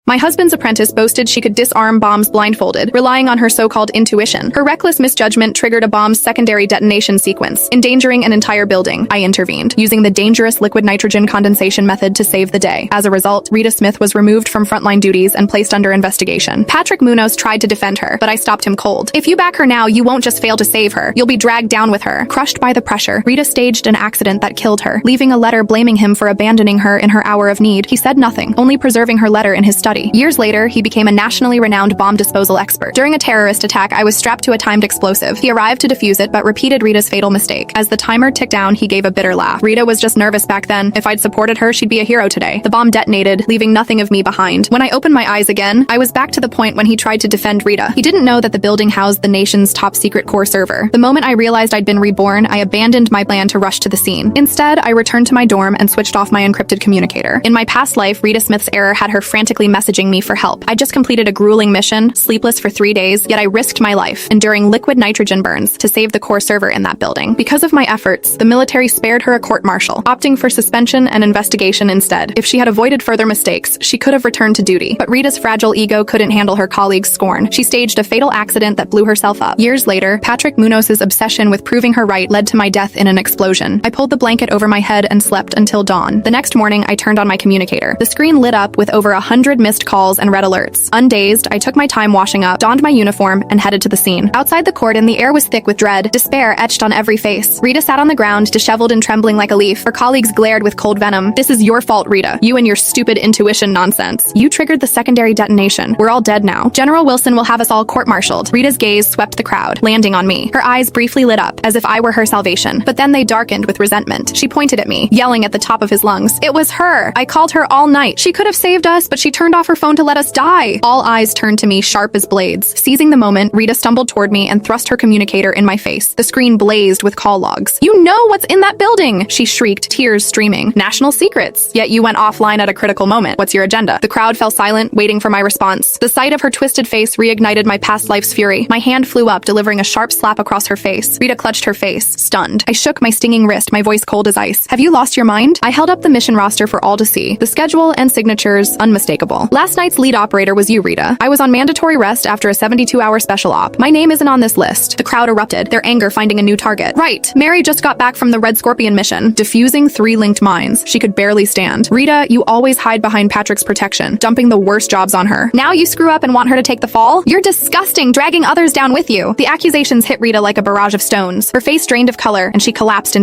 My husband's apprentice boasted she could disarm bombs blindfolded, relying on her so-called intuition. Her reckless misjudgment triggered a bomb's secondary detonation sequence, endangering an entire building. I intervened, using the dangerous liquid nitrogen condensation method to save the day. As a result, Rita Smith was removed from frontline duties and placed under investigation. Patrick Munoz tried to defend her, but I stopped him cold. If you back her now, you won't just fail to save her. You'll be dragged down with her. Crushed by the pressure, Rita staged an accident that killed her, leaving a letter blaming him for abandoning her in her hour of need. He said nothing, only preserving her letter in his study. Years later, he became a nationally renowned bomb disposal expert. During a terrorist attack, I was strapped to a timed explosive. He arrived to defuse it, but repeated Rita's fatal mistake. As the timer ticked down, he gave a bitter laugh. Rita was just nervous back then. If I'd supported her, she'd be a hero today. The bomb detonated, leaving nothing of me behind. When I opened my eyes again, I was back to the point when he tried to defend Rita. He didn't know that the building housed the nation's top secret core server. The moment I realized I'd been reborn, I abandoned my plan to rush to the scene. Instead, I returned to my dorm and switched off my encrypted communicator. In my past life, Rita Smith's error had her frantically messaging me for help. I just completed a grueling mission, sleepless for 3 days, yet I risked my life, enduring liquid nitrogen burns, to save the core server in that building. Because of my efforts, the military spared her a court-martial, opting for suspension and investigation instead. If she had avoided further mistakes, she could have returned to duty. But Rita's fragile ego couldn't handle her colleagues' scorn. She staged a fatal accident that blew herself up. Years later, Patrick Munoz's obsession with proving her right led to my death in an explosion. I pulled the blanket over my head and slept until dawn. The next morning, I turned on my communicator. The screen lit up with over 100 missed calls and red alerts. Undazed, I took my time washing up, donned my uniform, and headed to the scene. Outside the cordon, the air was thick with dread, despair etched on every face. Rita sat on the ground, disheveled and trembling like a leaf. Her colleagues glared with cold venom. "This is your fault, Rita. You and your stupid intuition nonsense. You triggered the secondary detonation. We're all dead now. General Wilson will have us all court-martialed." Rita's gaze swept the crowd, landing on me. Her eyes briefly lit up, as if I were her salvation. But then they darkened with resentment. She pointed at me, yelling at the top of his lungs. "It was her! I called her all night. She could have saved us, but she turned off her phone to let us die." All eyes turned to me, sharp as blades. Seizing the moment, Rita stumbled toward me and thrust her communicator in my face. The screen blazed with call logs. "You know what's in that building!" she shrieked, tears streaming. "National secrets. Yet you went offline at a critical moment. What's your agenda?" The crowd fell silent, waiting for my response. The sight of her twisted face reignited my past life's fury. My hand flew up, delivering a sharp slap across her face. Rita clutched her face, stunned. I shook my stinging wrist, my voice cold as ice. "Have you lost your mind?" I held up the mission roster for all to see. The schedule and signatures unmistakable. "Last night's lead operator was you, Rita. I was on mandatory rest after a 72-hour special op. My name isn't on this list." The crowd erupted, their anger finding a new target. "Right. Mary just got back from the Red Scorpion mission, defusing 3 linked mines." She could barely stand. "Rita, you always hide behind Patrick's protection, dumping the worst jobs on her. Now you screw up and want her to take the fall? You're disgusting, dragging others down with you." The accusations hit Rita like a barrage of stones. Her face drained of color, and she collapsed into